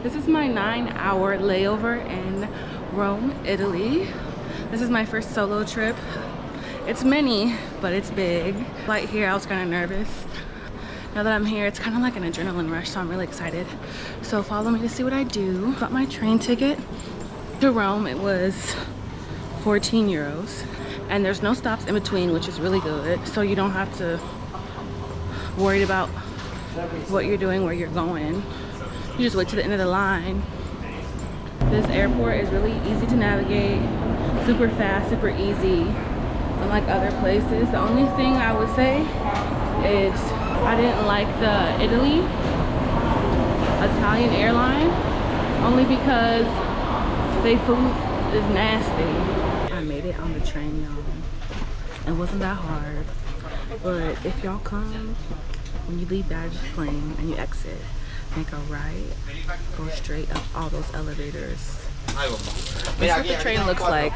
This is my 9-hour layover in Rome, Italy. This is my first solo trip. It's mini, but it's big. Right here, I was kind of nervous. Now that I'm here, it's kind of like an adrenaline rush, so I'm really excited. So follow me to see what I do. Got my train ticket to Rome. It was 14 euros. And there's no stops in between, which is really good. So you don't have to worry about what you're doing, where you're going. You just wait to the end of the line. This airport is really easy to navigate, super fast, super easy, unlike other places. The only thing I would say is I didn't like the Italian airline, only because they food is nasty. I made it on the train, y'all. It wasn't that hard, but if y'all come, when you leave Baggage Claim and you exit, make a right, go straight up all those elevators. This is what the train looks like.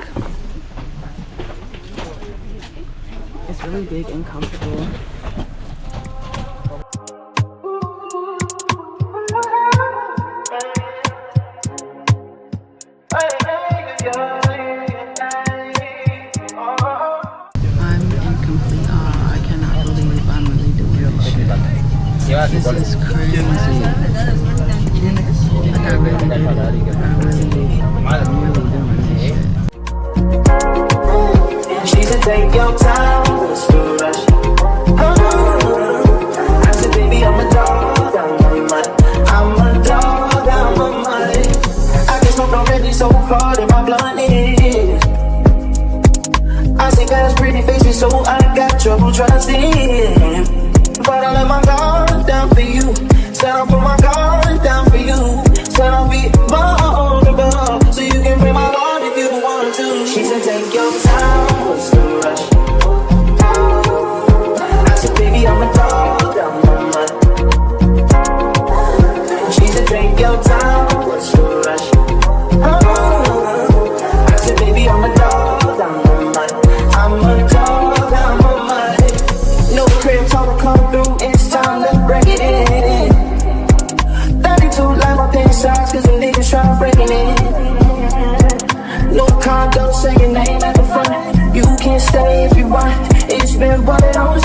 It's really big and comfortable. I'm in complete awe. I cannot believe I'm really doing this shit. This is crazy. Like, I really did it. I'm really doing this shit. She said, take your time, let's do rush. I said, baby, I'm a dog, I'm a mutt. I'm a dog, I'm a mutt. I get smoked already so hard in my blunt is. I say, got a pretty face, so I got trouble trusting. But I let my guard down for you. Said I'll put my guard down for you. Said I'll be vulnerable, so you can break my heart if you want to. She said, take your time, what's the rush? I said, baby, I'm a dog, I'm a mutt. She said, take your time, what's the rush? I said, baby, I'm a dog, I'm a mutt. I'm a dog, I'm a mutt. No crib, talk come through, it's time to break it in. 32 like my pants size, cause the niggas try breaking in. No condo, say your name at the front. You can stay if you want. It's been one of those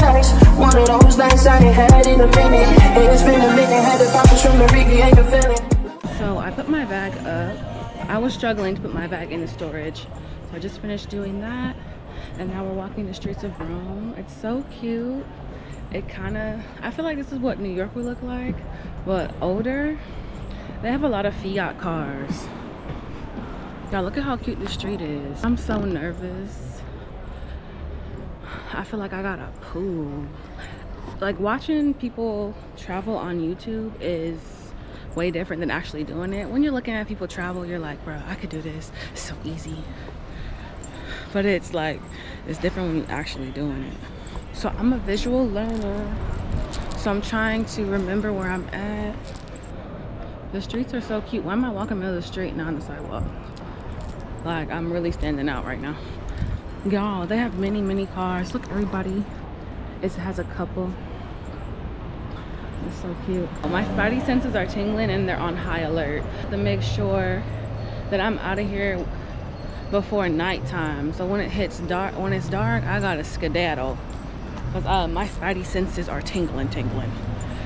nights I ain't had in a minute. It's been a minute, had to pop a from the Ricky, ain't a feeling. So I put my bag up. I was struggling to put my bag in the storage. So I just finished doing that. And now we're walking the streets of Rome. It's so cute. I feel like this is what New York would look like, but older. They have a lot of Fiat cars. Y'all, look at how cute this street is. I'm so nervous. I feel like I gotta poo. Like, watching people travel on YouTube is way different than actually doing it. When you're looking at people travel, you're like, bro, I could do this. It's so easy. But it's like, it's different when you're actually doing it. So I'm a visual learner, so I'm trying to remember where I'm at. The streets are so cute. Why am I walking in the middle of the street, not on the sidewalk? Like, I'm really standing out right now. Y'all, they have many cars. Look, everybody has a couple. It's so cute. My spidey senses are tingling and they're on high alert to make sure that I'm out of here before nighttime. So when it's dark, I gotta skedaddle. Because my spidey senses are tingling. I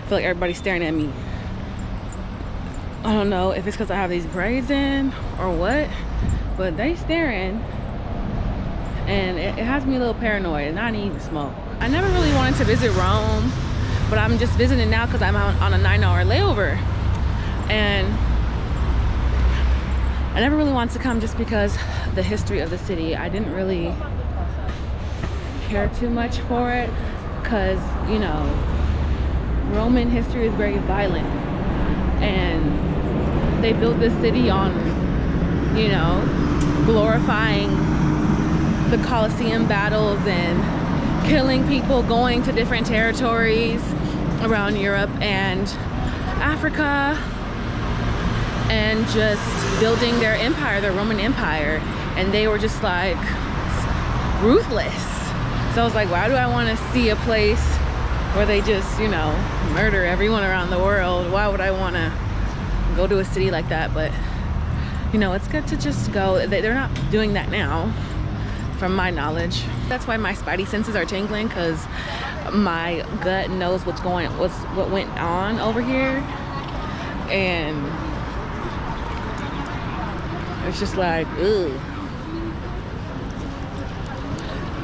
feel like everybody's staring at me. I don't know if it's because I have these braids in or what, but they staring. And it has me a little paranoid, and I need to smoke. I never really wanted to visit Rome, but I'm just visiting now because I'm on a 9-hour layover. And I never really wanted to come just because the history of the city. I didn't really care too much for it because, you know, Roman history is very violent, and they built this city on, you know, glorifying the Colosseum battles and killing people, going to different territories around Europe and Africa, and just building their empire, their Roman Empire. And they were just like ruthless. So I was like, why do I want to see a place where they just, you know, murder everyone around the world? Why would I want to go to a city like that, but you know, it's good to just go. They're not doing that now, from my knowledge. That's why my spidey senses are tingling, because my gut knows what went on over here, and it's just like, ugh.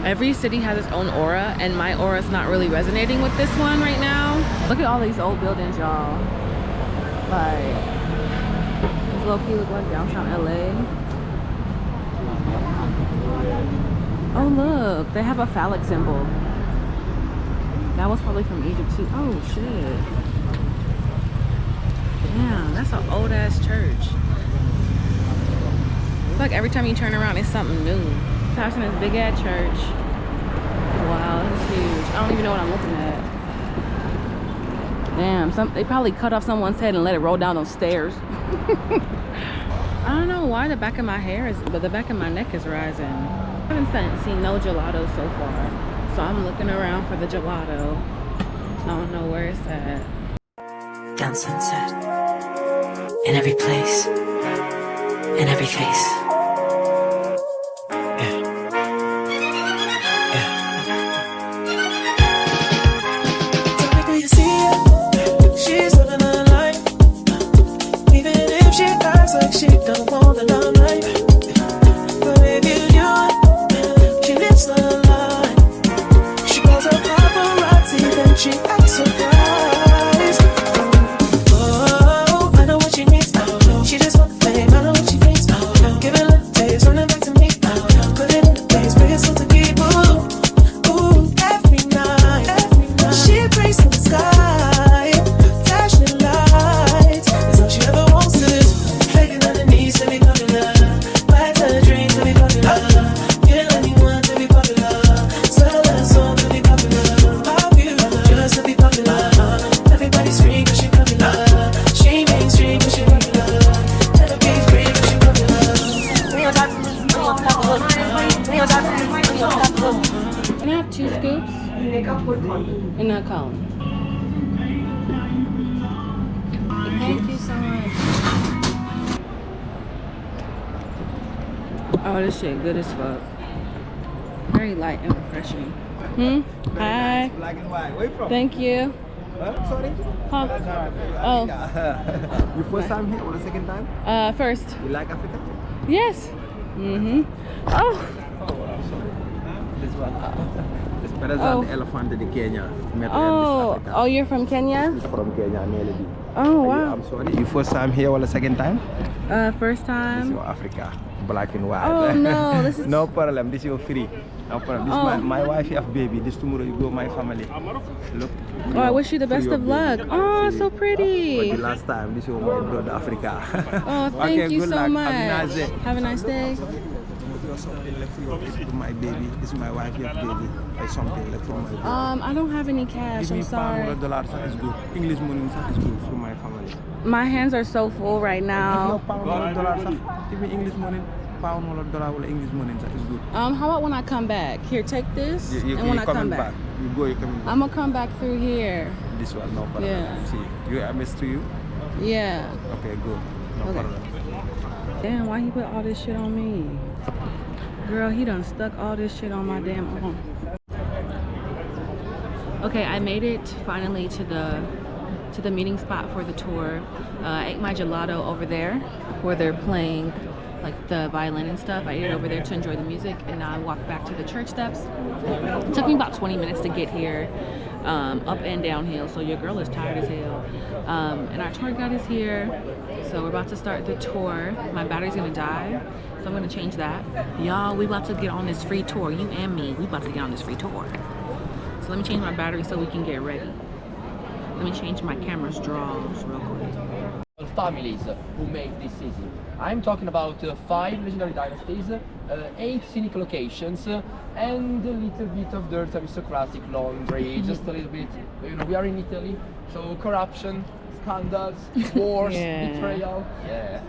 Every city has its own aura, and my aura is not really resonating with this one right now. Look at all these old buildings, y'all. Like, this low-key look like downtown LA. Oh look, they have a phallic symbol. That was probably from Egypt too. Oh shit. Damn, that's an old ass church. It's like every time you turn around, it's something new. Passing this big ass church. Wow, this is huge. I don't even know what I'm looking at. Damn, they probably cut off someone's head and let it roll down those stairs. I don't know why the back of my neck is rising. I haven't seen no gelato so far, so I'm looking around for the gelato. I don't know where it's at. Down sunset, in every place, in every face. Like she don't want the limelight, but if you do it, she lives the line. She calls her paparazzi, then she acts surprised. Oh, I know what she needs. She just want the fame, I know what she thinks. Give it a little taste, run it back to me. Put it in the place, bring it so to keep. Ooh, every night. She prays to the sky, flashing lights. It's all she ever wants to do. To be popular, back to the dream to be popular. Kill anyone to be popular, sell that song to be popular. Popular, just to be popular. Everybody scream 'cause she popular. She mainstream 'cause she popular. Never be free 'cause she popular. Can I have 2 scoops? In a cone. Thank you so much. Oh, this shit good as fuck. Very light and refreshing. Hi. Black and white. Where you from? Thank you. Sorry? Huh? Oh. Your first time here or the second time? First. You like Africa? Yes. Oh. This one. It's better than the elephant in Kenya. Oh, you're from Kenya? It's from Kenya, Melody. Oh, wow. I'm sorry. Your first time here or the second time? First time. This is Africa. Black and white. Oh no, this is no problem. This is free. No problem. This is my wife have baby. This tomorrow you go my family. Look. Oh, I wish you the best of luck. Oh, so pretty. For the last time, this is my brother Africa. Oh, thank you so much. Have a nice day. Something left for my baby. This is my wife have baby. Something left for my baby. I don't have any cash. I'm sorry. $100 is good. English money is good for my family. My hands are so full right now. $100. Give me English money. $100 or English money is good. How about when I come back? Here, take this. And when I come back. You go, you coming back. I'm gonna come back through here. This one, no problem. Yeah. See, you I miss to you? Yeah. Okay, good. No problem. Damn, why he put all this shit on me? Girl, he done stuck all this shit on my damn arm. Okay, I made it finally to the meeting spot for the tour. I ate my gelato over there where they're playing like the violin and stuff. I ate it over there to enjoy the music, and now I walked back to the church steps. It took me about 20 minutes to get here, up and downhill, so your girl is tired as hell. And our tour guide is here, so we're about to start the tour. My battery's gonna die, so I'm gonna change that. Y'all, we about to get on this free tour. You and me, we about to get on this free tour. So let me change my battery so we can get ready. Let me change my camera's draws real quick. Families who make this city. I'm talking about 5 legendary dynasties, 8 scenic locations, and a little bit of dirt aristocratic laundry, just a little bit. You know, we are in Italy, so corruption, scandals, wars, betrayal. Yeah.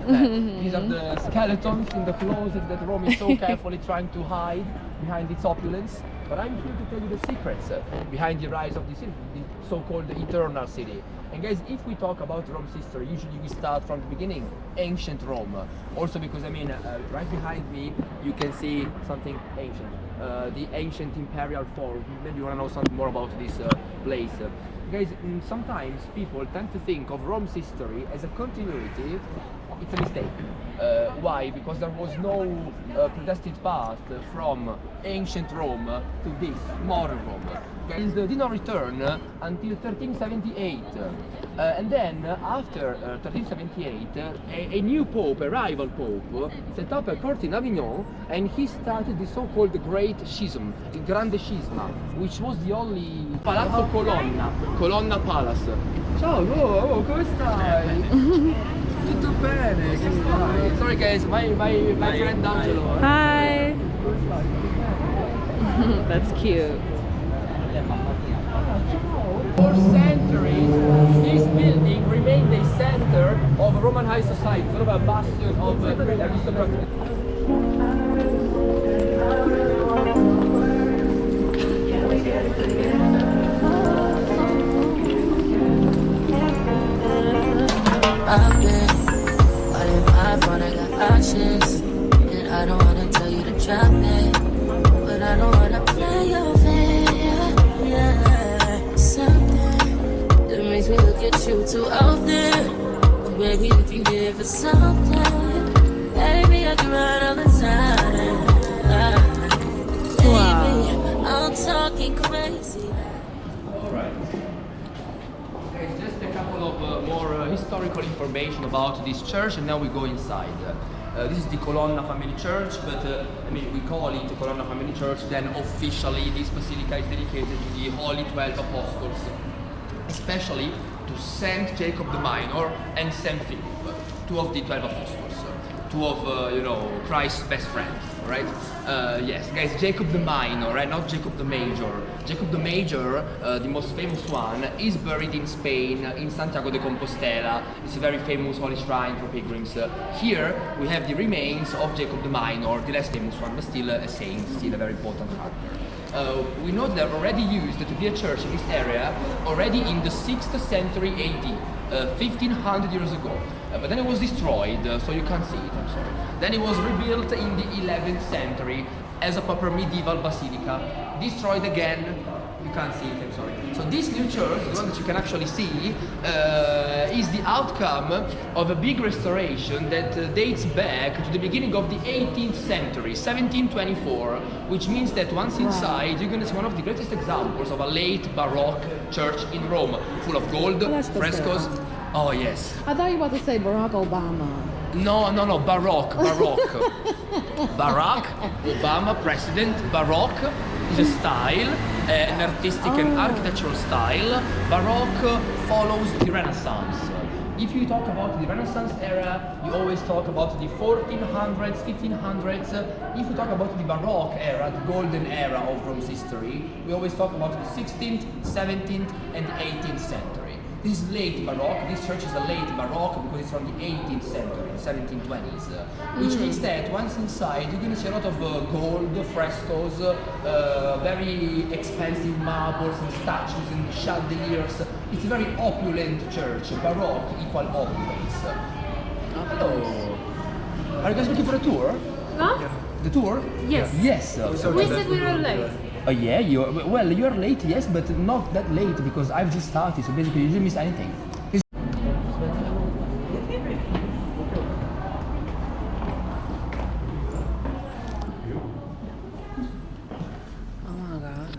These are the skeletons in the closet that Rome is so carefully trying to hide behind its opulence. But I'm here to tell you the secrets behind the rise of this city, the so-called eternal city. And guys, if we talk about Rome's history, usually we start from the beginning, ancient Rome. Also because, I mean, right behind me, you can see something ancient. The ancient imperial forum. Maybe you want to know something more about this place. Guys, sometimes people tend to think of Rome's history as a continuity. It's a mistake. Why? Because there was no predestined path from ancient Rome to this modern Rome. Guys, did not return until 1378. And then, after 1378, a new pope, a rival pope, set up a court in Avignon, and he started the so-called Great Schism, the Grande Scisma, which was the only Palazzo Colonna Palace. Ciao, come stai? Tutto bene, come stai? Sorry guys, my friend Angelo. Hi. That's cute. For centuries, this building remained a center of Roman high society, sort of a bastion of aristocracy. I've been all in my phone, I got options. And I don't wanna tell you to drop it, but I don't wanna play your fair. Yeah, something that makes me look at you too often. But baby, you can give it something. Baby, I can run all the time. Baby, I'm talking crazy. Alright. Okay, just a couple of more historical information about this church, and now we go inside. This is the Colonna Family Church, but I mean, we call it the Colonna Family Church, then officially this basilica is dedicated to the Holy 12 Apostles, especially to Saint Jacob the Minor and Saint Philip, two of the 12 Apostles, two of, you know, Christ's best friends, right? Yes, guys, Jacob the Minor, right? Not Jacob the Major. Jacob the Major, the most famous one, is buried in Spain, in Santiago de Compostela. It's a very famous holy shrine for pilgrims. Here we have the remains of Jacob the Minor, the less famous one, but still a saint, still a very important character. We know they're already used to be a church in this area already in the 6th century AD, 1500 years ago. But then it was destroyed, so you can't see it, I'm sorry. Then it was rebuilt in the 11th century as a proper medieval basilica. Destroyed again, you can't see it, I'm sorry. So this new church, the one that you can actually see, is the outcome of a big restoration that dates back to the beginning of the 18th century, 1724, which means that once inside, you're going to see one of the greatest examples of a late Baroque church in Rome, full of gold, frescoes. Oh yes. I thought you were about to say Barack Obama. No, Baroque. Barack Obama, president. Baroque is a style, an artistic and architectural style. Baroque follows the Renaissance. If you talk about the Renaissance era, you always talk about the 1400s, 1500s. If you talk about the Baroque era, the golden era of Rome's history, we always talk about the 16th, 17th, and 18th century. This is late Baroque. This church is a late Baroque because it's from the 18th century, 1720s, which means that once inside you're going to see a lot of gold, frescoes, very expensive marbles and statues and chandeliers. It's a very opulent church. Baroque equal opulence. Hello. Are you guys looking for a tour? Huh? The tour? Yes. Yes. We said we were late. Yeah, you're late, yes, but not that late because I've just started, so basically you didn't miss anything. Oh my god.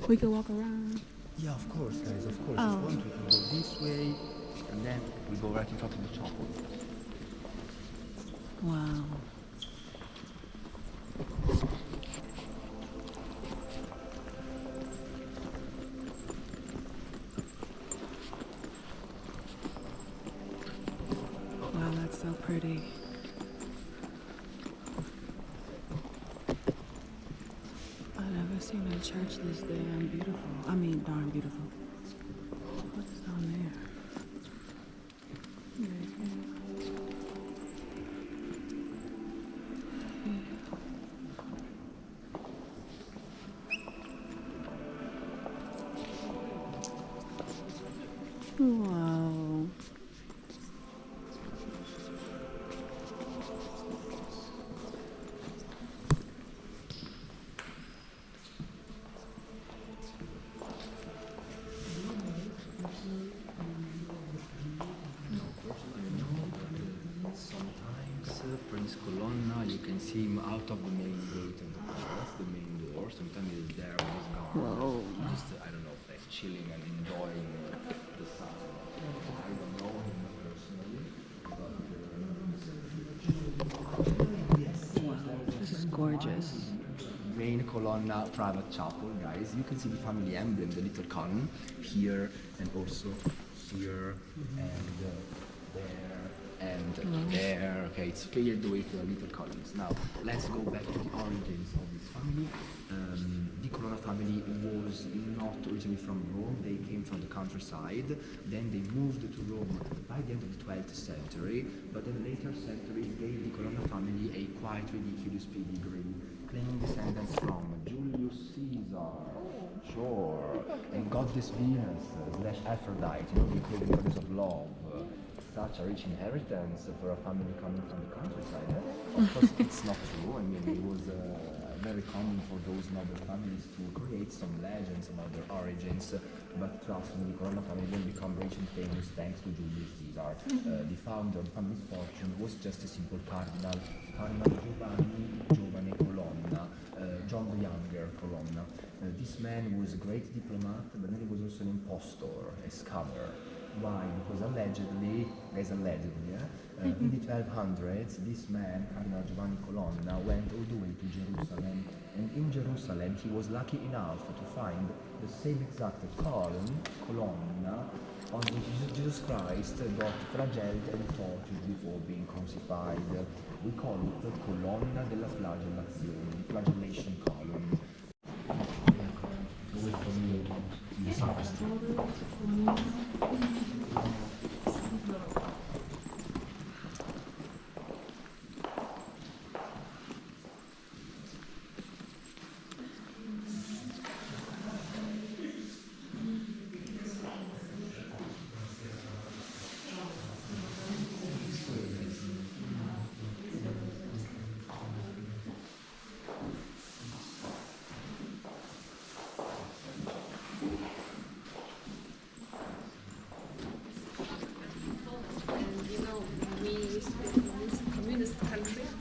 We could walk around. Yeah, of course, guys, of course. Oh. If you want, we can go this way, and then we go right in front of the chapel. Wow. Wow, that's so pretty. I've never seen a church this damn beautiful. I mean, darn beautiful. What's down there? Wow. Sometimes Prince Colonna, you can see him out of the main gate of the palace, the main door. Sometimes he's there with his guard. Whoa. Just, I don't know, like chilling and enjoying the sun. I don't know him personally, but This is gorgeous. main Colonna private chapel, guys. You can see the family emblem, the little column here and also here and there and there. Okay, it's filled with little columns. Now let's go back to the origins of this family. The Colonna family was not originally from Rome. They came from the countryside. Then they moved to Rome by the end of the 12th century. But in later centuries gave the Colonna family a quite ridiculous pedigree, claiming descendants from Julius Caesar, sure, and goddess Venus / Aphrodite, you know, the Greek goddess of love. Such a rich inheritance for a family coming from the countryside. Of course, it's not true. I mean, it was very common for those noble families to create some legends about their origins. But trust me, the Colonna family didn't become rich and famous thanks to Julius Caesar. The founder of the family's fortune was just a simple cardinal, Cardinal Giovanni Colonna, John the Younger Colonna. This man was a great diplomat, but then he was also an impostor, a scammer. Why? Because allegedly, in the 1200s, this man, Cardinal Giovanni Colonna, went all the way to Jerusalem, and in Jerusalem he was lucky enough to find the same exact colonna on which Jesus Christ got flagelled and tortured before being crucified. We call it the Colonna della Flagellazione, flagellation column.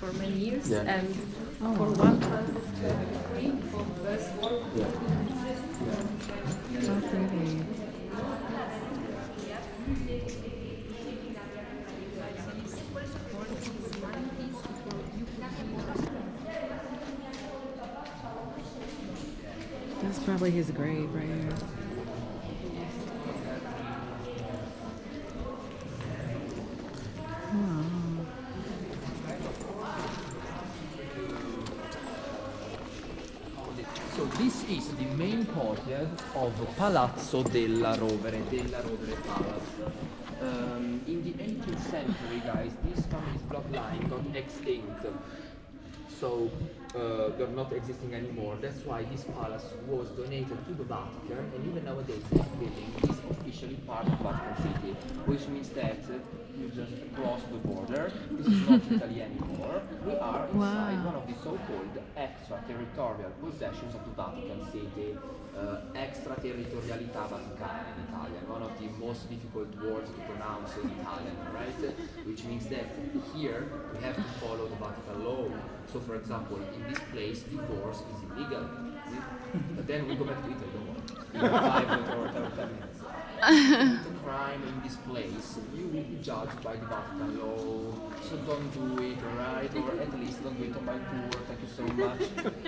For many years, Yeah. and for 123 for the first war. So pretty. That's probably his grave right here. So this is the main courtyard of Palazzo della Rovere Palace. In the 18th century, guys, this family's bloodline got extinct. So they're not existing anymore. That's why this palace was donated to the Vatican, and even nowadays this building is officially part of Vatican City, which means that you just cross the border. This is not Italy anymore. We are inside one of the so-called extraterritorial possessions of the Vatican City. Extraterritorialità Vaticana in Italian, one of the most difficult words to pronounce in Italian, right? Which means that here we have to follow the Vatican law. So for example, in this place, divorce is illegal. But then we go back to Italy, don't worry. In 5 or 10 minutes. If you crime in this place, you will be judged by the Vatican law. So don't do it, alright? Or at least don't do it on my tour. Thank you so much.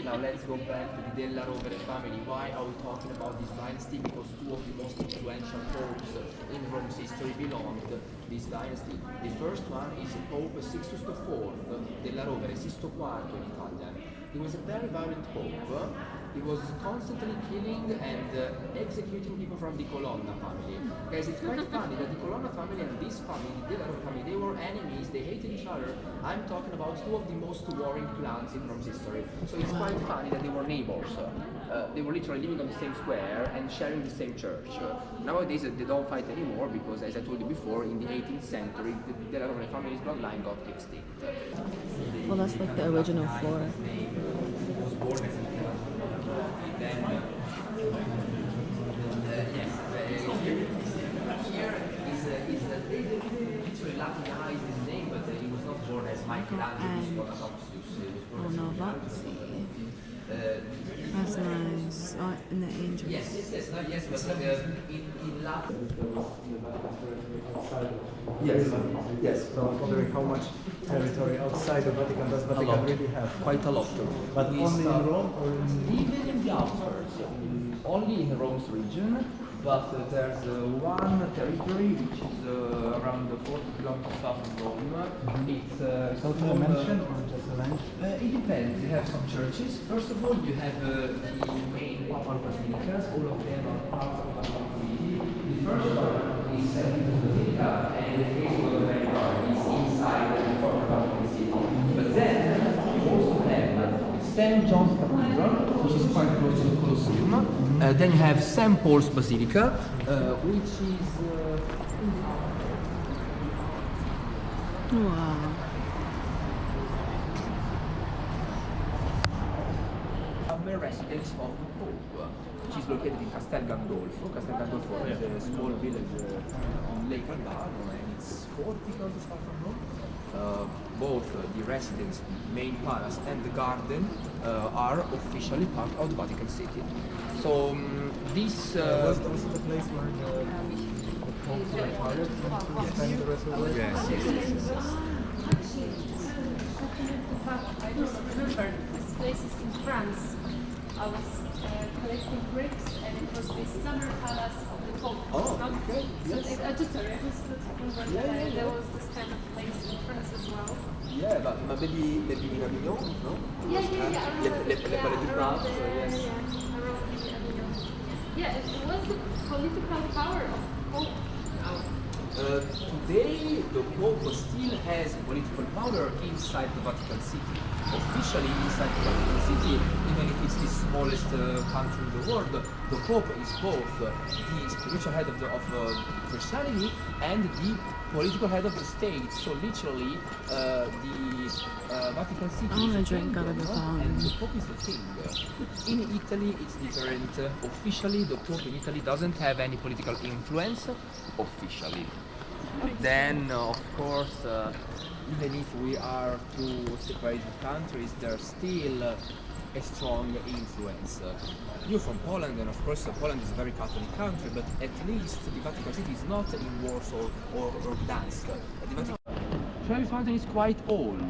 Now let's go back to the Della Rovere family. Why are we talking about this dynasty? Because two of the most influential popes in Rome's history belonged to this dynasty. The first one is Pope Sixtus IV, Della Rovere, Sisto IV in Italian. He was a very violent pope. He was constantly killing and executing people from the Colonna family. Guys, it's quite funny that the Colonna family and this family, the Della Rovere family, they were enemies, they hated each other. I'm talking about two of the most warring clans in Rome's history. So it's quite funny that they were neighbors. they were literally living on the same square and sharing the same church. Nowadays they don't fight anymore because, as I told you before, in the 18th century the Delaware family's bloodline got extinct. Well, that's like the original floor. Was born as an here is they literally Latinized his name, but he was not born as Michelangelo. Oh no, Vatsy. That's nice. Oh, and the angels. Yes, but in Latin. Yes. So I'm wondering how much territory outside the Vatican does Vatican really have? Quite a lot. But only in Rome or in... Even in the outskirts, only in Rome's region, but there's one territory which is around 40 kilometers south of Rome. It's Totally a mansion or just a ranch? it depends. You have some churches. First of all, you have the main papal basilicas. All of them are part of the community. The first one is St. Peter's Basilica, and the case of the very is inside the former Vatican City. But then you also have St. John's Cathedral, which is quite close to the Colosseum. Then you have St. Paul's Basilica, which is Wow. summer residence of the Pope, which is located in Castel Gandolfo. Castel Gandolfo is a small village on Lake Albano, and it's 40 kilometers south from Rome. Both the residence, the main palace, and the garden are officially part of the Vatican City. So this was also the place where the Pope retired and spent the rest of the way? yes. I just remember this place is in France. I was collecting bricks, and it was the summer palace of the Pope. Oh, Not- okay, So yes. I just remember that there was this kind of place in France as well. Yeah, but maybe in Avignon, no? Yeah. Around, Le Palais du Prince, around there, yes. around the Avignon. Yeah, it was the political power of Pope. Today, the Pope still has political power inside the Vatican City. Officially inside the Vatican City, even if it's the smallest country in the world, the Pope is both the spiritual head of Christianity and the political head of the state. So literally, the Vatican City I wanna is the drink out of the kingdom, fountain. and the Pope is the king. In Italy, it's different. Officially, the Pope in Italy doesn't have any political influence. Officially. Then, of course, even if we are two separated countries, there's still a strong influence. You're from Poland, and of course Poland is a very Catholic country, but at least the Vatican City is not in Warsaw or Gdańsk. The Vatican Trevi Fountain is quite old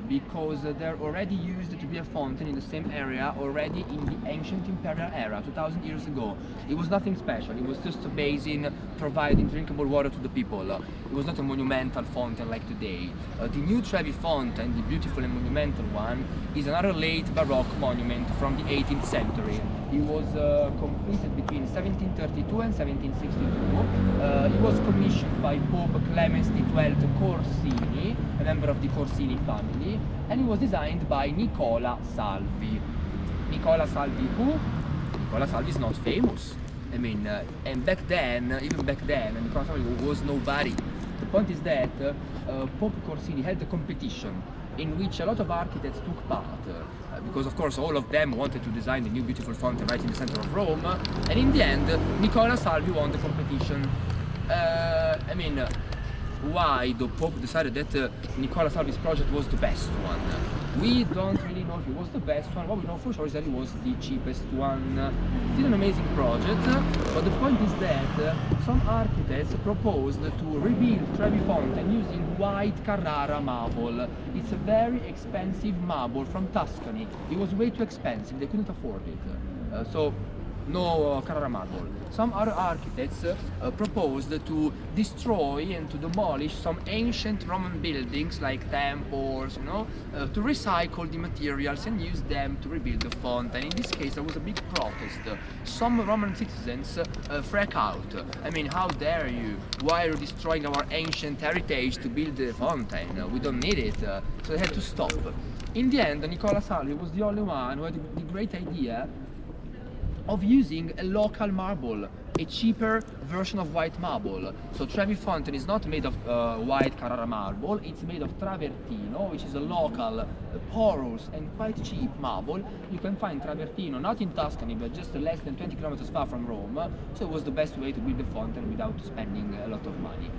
because they're already used to be a fountain in the same area already in the ancient imperial era, 2000 years ago. It was nothing special, it was just a basin providing drinkable water to the people. It was not a monumental fountain like today. The new Trevi Fountain, the beautiful and monumental one, is another late Baroque monument from the 18th century. It was completed between 1732 and 1762. It was commissioned by Pope Clemens XII Corsini, a member of the Corsini family, and it was designed by Nicola Salvi. Nicola Salvi who? Nicola Salvi is not famous. I mean, and back then, even back then, Nicola Salvi was nobody. The point is that Pope Corsini held a competition in which a lot of architects took part, because of course all of them wanted to design the new beautiful fountain right in the center of Rome, and in the end Nicola Salvi won the competition. I mean, why the Pope decided that Nicola Salvi's project was the best one? We don't really know if it was the best one. What we know for sure is that it was the cheapest one. Still an amazing project, but the point is that some architects proposed to rebuild Trevi Fountain using white Carrara marble. It's a very expensive marble from Tuscany. It was way too expensive, they couldn't afford it. So no Carrara marble. Some other architects proposed to destroy and to demolish some ancient Roman buildings like temples, you know, to recycle the materials and use them to rebuild the fountain. In this case, there was a big protest. Some Roman citizens freak out. I mean, how dare you? Why are you destroying our ancient heritage to build the fountain? We don't need it. So they had to stop. In the end, Nicola Salvi was the only one who had the great idea of using a local marble, a cheaper version of white marble. So Trevi Fountain is not made of white Carrara marble, it's made of Travertino, which is a local, porous and quite cheap marble. You can find Travertino not in Tuscany, but just less than 20 kilometers far from Rome. So it was the best way to build the fountain without spending a lot of money.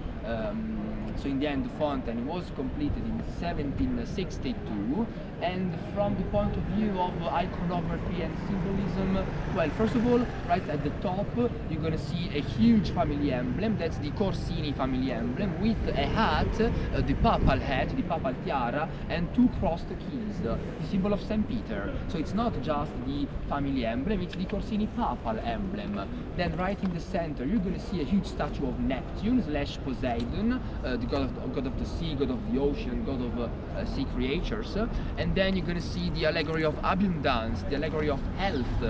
So in the end, the fountain was completed in 1762, and from the point of view of iconography and symbolism, well, first of all, right at the top, you're gonna see a huge family emblem. That's the Corsini family emblem with a hat, the papal hat, the papal tiara, and two crossed keys, the symbol of St. Peter. So it's not just the family emblem, it's the Corsini papal emblem. Then right in the center, you're gonna see a huge statue of Neptune / Poseidon, the god of the sea, god of the ocean, god of sea creatures. And then you're gonna see the allegory of abundance, the allegory of health.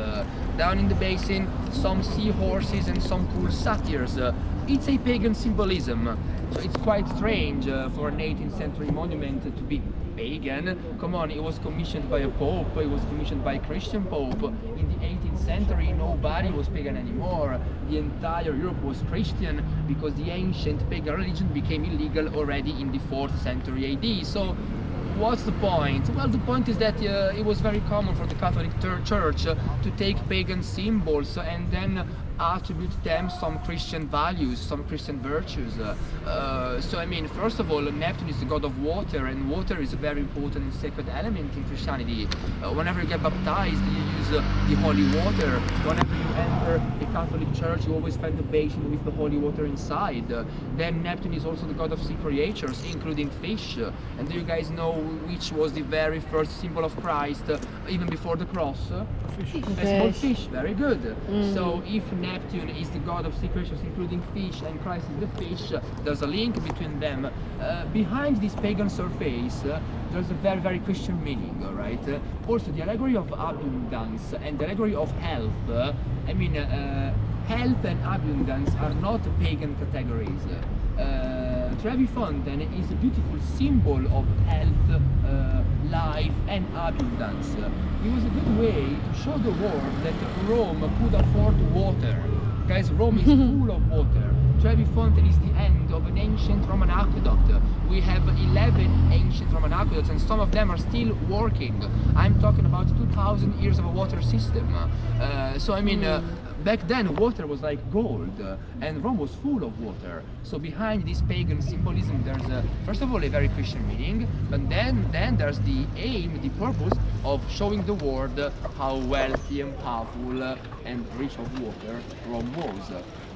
Down in the basin, some seahorses and some cool satyrs. It's a pagan symbolism, so it's quite strange for an 18th century monument to be pagan. Come on, it was commissioned by a pope, it was commissioned by a Christian pope. In the 18th century, nobody was pagan anymore. The entire Europe was Christian because the ancient pagan religion became illegal already in the 4th century AD. So what's the point? Well, the point is that it was very common for the Catholic Church to take pagan symbols and then attribute them some Christian values, some Christian virtues. So I mean, first of all, Neptune is the god of water, and water is a very important and sacred element in Christianity. Whenever you get baptized, you use the holy water. Whenever you enter a Catholic church, you always find the basin with the holy water inside. Then Neptune is also the god of sea creatures, including fish. And do you guys know which was the very first symbol of Christ, even before the cross? Fish. A small fish, very good. So if Neptune is the god of sea creatures, including fish, and Christ is the fish, there's a link between them. Behind this pagan surface, there's a very, very Christian meaning, alright? Also, the allegory of abundance and the allegory of health, I mean, health and abundance are not pagan categories. Trevi Fountain is a beautiful symbol of health, life and abundance. It was a good way to show the world that Rome could afford water. Guys, Rome is full of water. Trevi Fountain is the end of an ancient Roman aqueduct. We have 11 ancient Roman aqueducts and some of them are still working. I'm talking about 2000 years of a water system. So I mean, back then water was like gold and Rome was full of water. So behind this pagan symbolism there's first of all a very Christian meaning, but then there's the aim, the purpose of showing the world how wealthy and powerful and rich of water Rome was.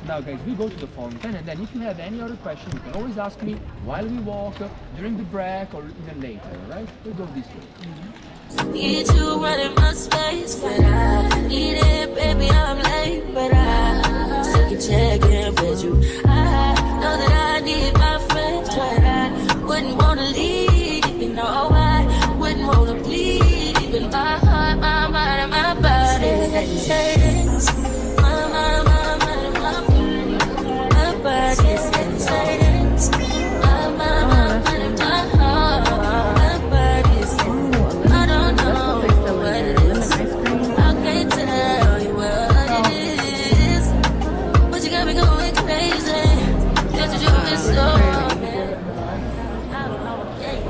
Now guys, we go to the fountain, and then if you have any other question, you can always ask me while we walk, during the break, or even later, right? We'll go this way. Need you running my space, but I need it, baby, I'm late, but I still can check in with you. I know that I need my friends, but I wouldn't wanna leave, you know I wouldn't wanna bleed, even my heart, my mind, and my body. Say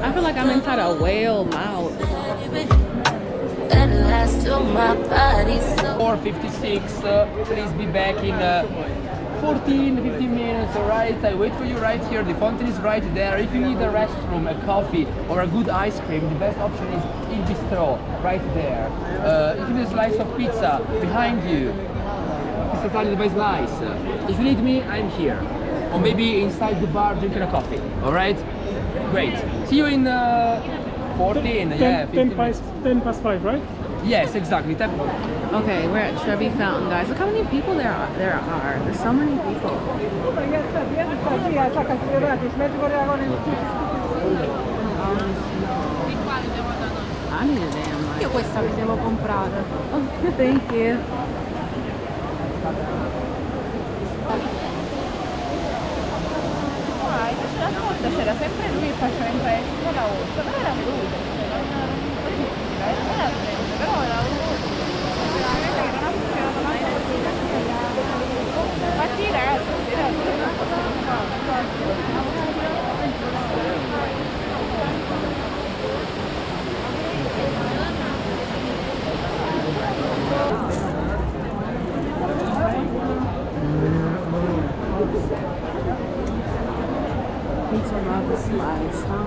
I feel like I'm inside a whale mouth. 4:56, please be back in 14-15 minutes, alright? I wait for you right here. The fountain is right there. If you need a restroom, a coffee, or a good ice cream, the best option is Il Bistro, right there. If you need a slice of pizza, behind you. Pizza Italia by Slice. If you need me, I'm here. Or maybe inside the bar drinking a coffee, alright? Great. See you in 14, yeah, 15 minutes. 10 past 5, right? Yes, exactly. Okay, we're at Trevi Fountain, guys. Look how many people there are. There's so many people. I need a damn light. Io questa mi devo comprare. Oh, thank you. Invece l'altra volta c'era sempre lui che faceva entrare tutta la volta, però era brutto, era brutto, però era brutto, semplicemente che non ha funzionato mai. Pizza lava slice, huh?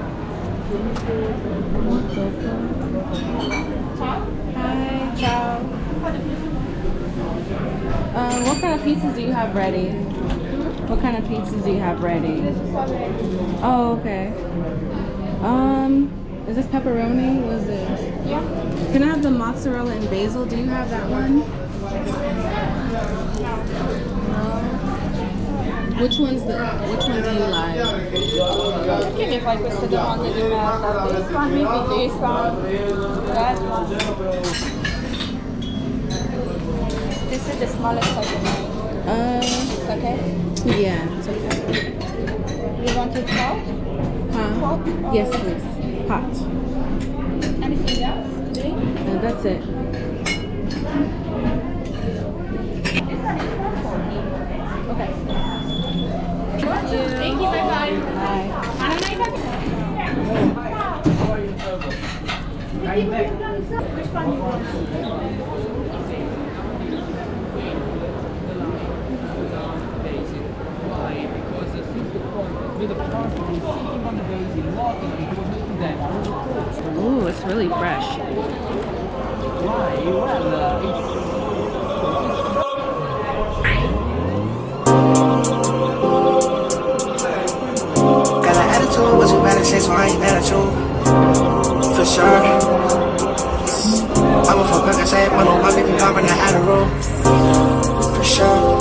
What the fuck? Hi, ciao. What kind of pizzas do you have ready? What kind of pizzas do you have ready? Oh, okay. Is this pepperoni? What is this? Yeah. Can I have the mozzarella and basil? Do you have that one? No. Which one do you like? Give me like questo the one that you have. This one, maybe this one, that one. This is the smallest size. It's okay? Yeah, it's okay. You want it hot? Huh? Hot? Yes, please. Hot. Anything else today? That's it. This one is 440. Okay. Thank you, bye-bye. Bye. Which one you want? Ooh, it's really fresh. Why? Got an attitude, what you better say, so I ain't mad at you. For sure. I'm a fuck, like I said, but on my baby car, and I had a roll. For sure.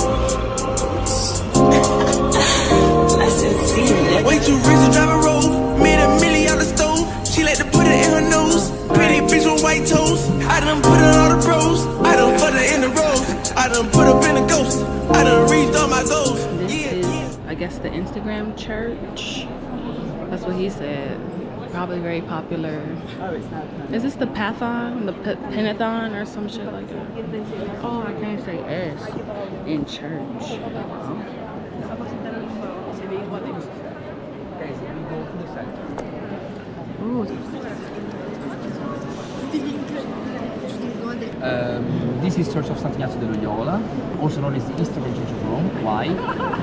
Way too rich to drive a road. Made $1 million on the stove. She like to put it in her nose. Pretty bitch with white toes. I done put it on the pros. I done put it in the road. I done put up in the ghost. I done reached all my goals. This is, I guess, the Instagram church. That's what he said. Probably very popular. Is this the Pathon, the Penathon, or some shit like that? Oh, I can't say S in church. Ooh. This is Church of Sant Ignazio de Loyola, also known as the Eastern Church of Rome. Why?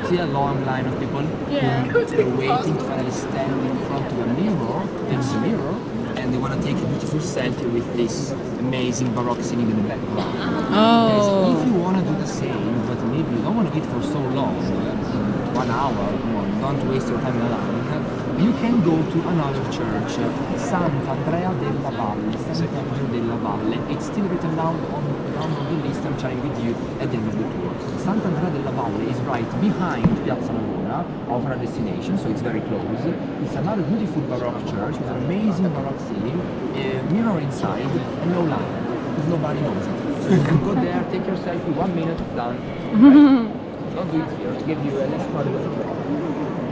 See a long line of people who are waiting to finally stand in front of a mirror, and they want to take a beautiful selfie with this amazing Baroque scene in the background. Oh. If you want to do the same, but maybe you don't want to wait for so long, 1 hour, don't waste your time in a line, you can go to another church, Sant'Andrea della Valle, Sant'Andrea della Valle. It's still written down on the list I'm sharing with you at the end of the tour. Sant'Andrea della Valle is right behind Piazza Navona of our destination, so it's very close. It's another beautiful Baroque church with an amazing Baroque ceiling, mirror inside, and no line, because nobody knows it. So you can go there, take your selfie, 1 minute, done. Right? Don't do it here, to give you a less crowded feedback.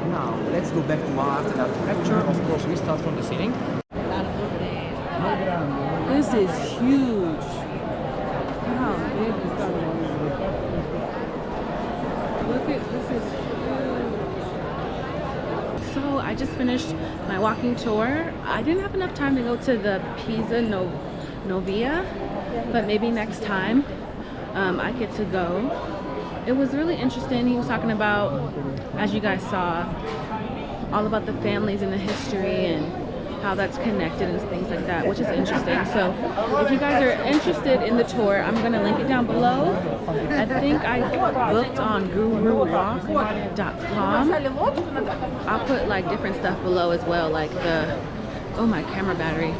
Now, let's go back to art and architecture. Of course, we start from the ceiling. This is huge. How big is that? Look at this is huge. So I just finished my walking tour. I didn't have enough time to go to the Pisa Novia, but maybe next time I get to go. It was really interesting. He was talking about, as you guys saw, all about the families and the history and how that's connected and things like that, which is interesting. So if you guys are interested in the tour, I'm going to link it down below. I think I booked on gururock.com. I'll put like different stuff below as well, like the, oh, my camera battery.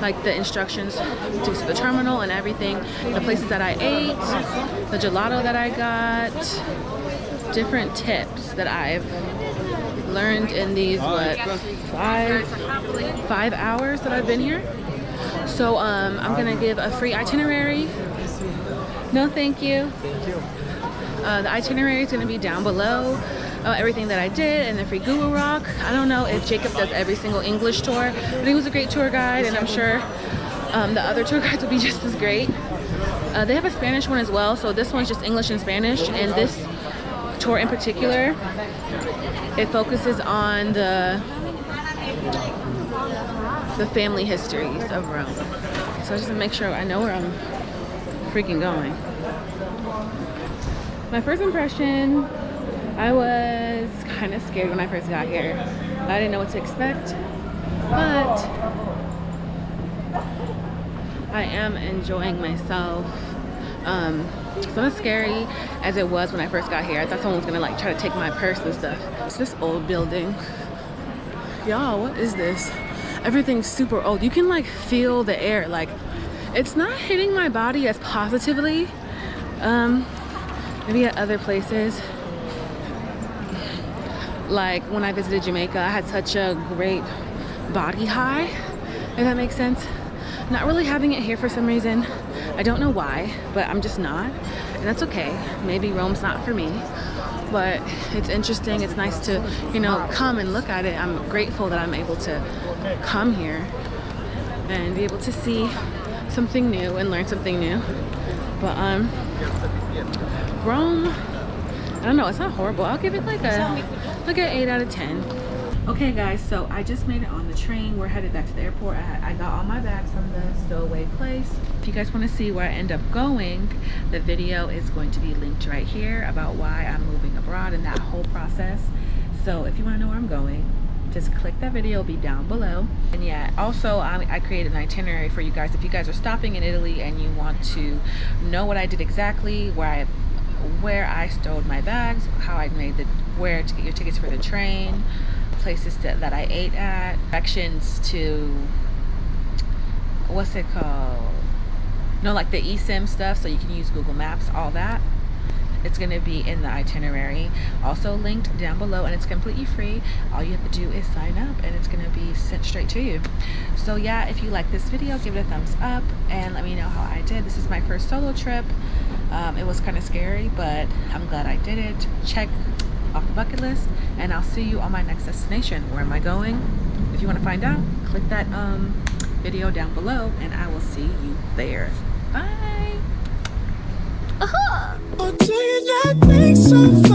Like the instructions to the terminal and everything, the places that I ate, the gelato that I got, different tips that I've learned in these, what, five hours that I've been here. So I'm gonna give a free itinerary. No, thank you. The itinerary is gonna be down below. Everything that I did, and the free Guru Rock. I don't know if Jacob does every single English tour, but he was a great tour guide, and I'm sure the other tour guides will be just as great. They have a Spanish one as well, so this one's just English and Spanish, and this tour in particular, it focuses on the family histories of Rome. So just to make sure I know where I'm freaking going. My first impression, I was kind of scared when I first got here. I didn't know what to expect, but I am enjoying myself. It's not as scary as it was when I first got here. I thought someone was gonna like try to take my purse and stuff. It's this old building. Y'all, what is this? Everything's super old. You can like feel the air. Like, it's not hitting my body as positively. Maybe at other places. Like when I visited Jamaica, I had such a great body high, if that makes sense. Not really having it here for some reason. I don't know why, but I'm just not. And that's okay. Maybe Rome's not for me. But it's interesting. It's nice to, you know, come and look at it. I'm grateful that I'm able to come here and be able to see something new and learn something new. But Rome, I don't know, it's not horrible. I'll give it like an 8 out of 10. Okay guys, so I just made it on the train. We're headed back to the airport. I got all my bags from the stowaway place. If you guys want to see where I end up going, the video is going to be linked right here about why I'm moving abroad and that whole process. So if you want to know where I'm going, just click that video, it'll be down below. And yeah, also I created an itinerary for you guys. If you guys are stopping in Italy and you want to know what I did exactly, where I stowed my bags, how I made where to get your tickets for the train, places that I ate at, directions to, what's it called? No, like the eSIM stuff, so you can use Google Maps, all that. It's going to be in the itinerary, also linked down below, and it's completely free. All you have to do is sign up and it's going to be sent straight to you. So yeah, if you like this video, give it a thumbs up and let me know how I did. This is my first solo trip. It was kind of scary, but I'm glad I did it. Check off the bucket list, and I'll see you on my next destination. Where am I going? If you want to find out, click that video down below and I will see you there. Bye. Or do you not think so?